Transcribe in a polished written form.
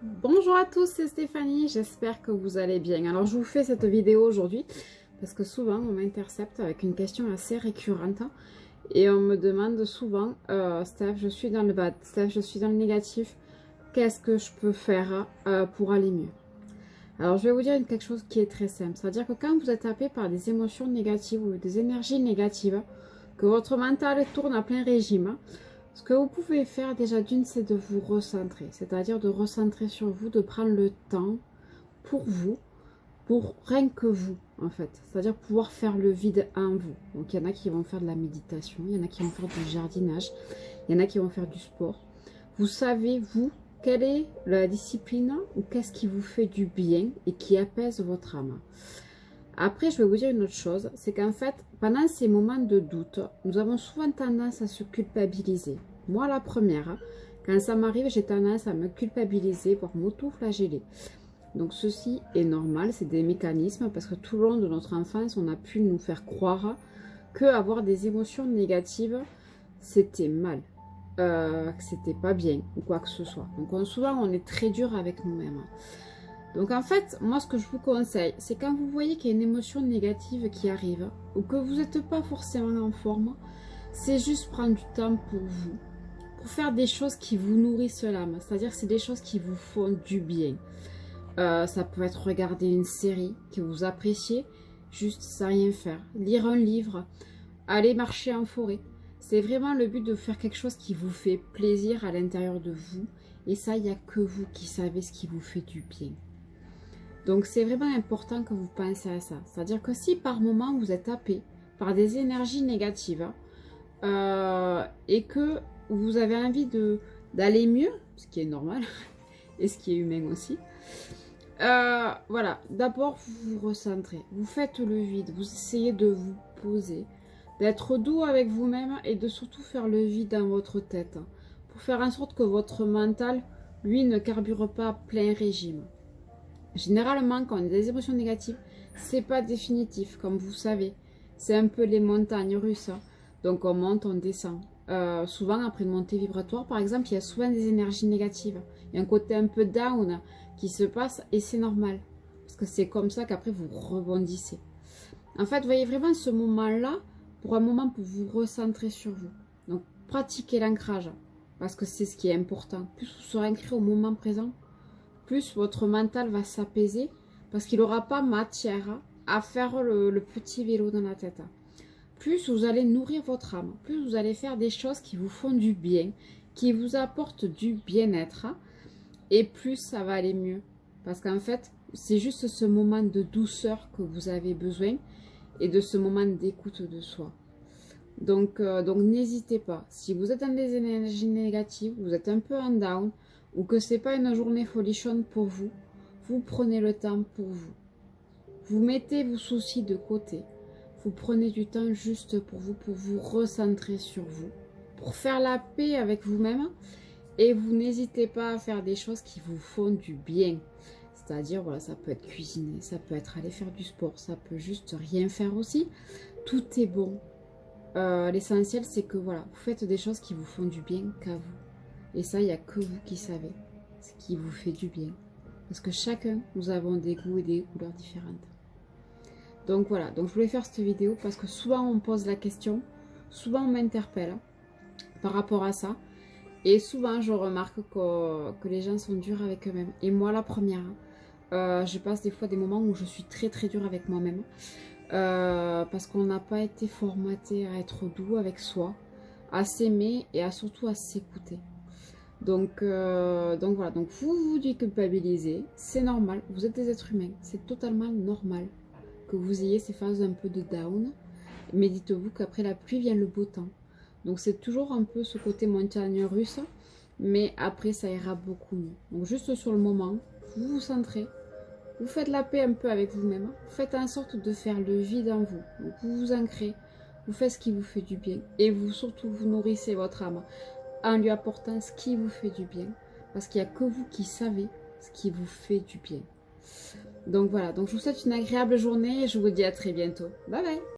Bonjour à tous, c'est Stéphanie, j'espère que vous allez bien. Alors je vous fais cette vidéo aujourd'hui parce que souvent on m'intercepte avec une question assez récurrente et on me demande souvent Steph, je suis dans le bad, Steph, je suis dans le négatif, qu'est-ce que je peux faire pour aller mieux? Alors je vais vous dire quelque chose qui est très simple, c'est-à-dire que quand vous êtes happé par des émotions négatives ou des énergies négatives, que votre mental tourne à plein régime, ce que vous pouvez faire déjà d'une, c'est de vous recentrer, c'est-à-dire de recentrer sur vous, de prendre le temps pour vous, pour rien que vous, en fait. C'est-à-dire pouvoir faire le vide en vous. Donc il y en a qui vont faire de la méditation, il y en a qui vont faire du jardinage, il y en a qui vont faire du sport. Vous savez, vous, quelle est la discipline ou qu'est-ce qui vous fait du bien et qui apaise votre âme. Après, je vais vous dire une autre chose, c'est qu'en fait, pendant ces moments de doute, nous avons souvent tendance à se culpabiliser. Moi, la première, quand ça m'arrive, j'ai tendance à me culpabiliser, voire m'auto-flageller. Donc ceci est normal, c'est des mécanismes, parce que tout le long de notre enfance, on a pu nous faire croire que avoir des émotions négatives, c'était mal, que c'était pas bien, ou quoi que ce soit. Donc souvent, on est très dur avec nous-mêmes. Donc en fait, moi ce que je vous conseille, c'est quand vous voyez qu'il y a une émotion négative qui arrive, ou que vous n'êtes pas forcément en forme, c'est juste prendre du temps pour vous, pour faire des choses qui vous nourrissent l'âme, c'est-à-dire que c'est des choses qui vous font du bien. Ça peut être regarder une série que vous appréciez, juste sans rien faire, lire un livre, aller marcher en forêt. C'est vraiment le but de faire quelque chose qui vous fait plaisir à l'intérieur de vous, et ça, il n'y a que vous qui savez ce qui vous fait du bien. Donc c'est vraiment important que vous pensiez à ça. C'est-à-dire que si par moment vous êtes happé par des énergies négatives et que vous avez envie d'aller mieux, ce qui est normal et ce qui est humain aussi, voilà, d'abord vous vous recentrez, vous faites le vide, vous essayez de vous poser, d'être doux avec vous-même et de surtout faire le vide dans votre tête pour faire en sorte que votre mental, lui, ne carbure pas à plein régime. Généralement, quand on a des émotions négatives, c'est pas définitif, comme vous savez. C'est un peu les montagnes russes. Donc on monte, on descend. Souvent, après une montée vibratoire, par exemple, il y a souvent des énergies négatives. Il y a un côté un peu down qui se passe et c'est normal. Parce que c'est comme ça qu'après vous rebondissez. En fait, vous voyez vraiment ce moment-là pour un moment pour vous recentrer sur vous. Donc, pratiquez l'ancrage. Parce que c'est ce qui est important. Plus vous serez ancré au moment présent, plus votre mental va s'apaiser parce qu'il n'aura pas matière à faire le petit vélo dans la tête. Plus vous allez nourrir votre âme, plus vous allez faire des choses qui vous font du bien, qui vous apportent du bien-être, et plus ça va aller mieux. Parce qu'en fait, c'est juste ce moment de douceur que vous avez besoin et de ce moment d'écoute de soi. Donc n'hésitez pas. Si vous êtes dans des énergies négatives, vous êtes un peu en down, ou que c'est pas une journée folichonne pour vous, vous prenez le temps pour vous. Vous mettez vos soucis de côté. Vous prenez du temps juste pour vous recentrer sur vous, pour faire la paix avec vous-même. Et vous n'hésitez pas à faire des choses qui vous font du bien. C'est-à-dire, voilà, ça peut être cuisiner, ça peut être aller faire du sport, ça peut juste rien faire aussi. Tout est bon. L'essentiel, c'est que voilà, vous faites des choses qui vous font du bien qu'à vous. Et ça, il n'y a que vous qui savez ce qui vous fait du bien. Parce que chacun, nous avons des goûts et des couleurs différentes. Donc voilà, donc je voulais faire cette vidéo parce que souvent on me pose la question, souvent on m'interpelle par rapport à ça. Et souvent je remarque que les gens sont durs avec eux-mêmes. Et moi la première, je passe des fois des moments où je suis très très dure avec moi-même. Parce qu'on n'a pas été formaté à être doux avec soi, à s'aimer et surtout à s'écouter. Donc voilà, donc vous déculpabilisez, c'est normal, vous êtes des êtres humains, c'est totalement normal que vous ayez ces phases un peu de down, mais dites-vous qu'après la pluie vient le beau temps. Donc c'est toujours un peu ce côté montagne russe, mais après ça ira beaucoup mieux. Donc juste sur le moment, vous vous centrez, vous faites la paix un peu avec vous-même, faites en sorte de faire le vide en vous. Donc vous vous ancrez, vous faites ce qui vous fait du bien, et vous surtout vous nourrissez votre âme en lui apportant ce qui vous fait du bien. Parce qu'il n'y a que vous qui savez ce qui vous fait du bien. Donc voilà, donc je vous souhaite une agréable journée et je vous dis à très bientôt. Bye bye!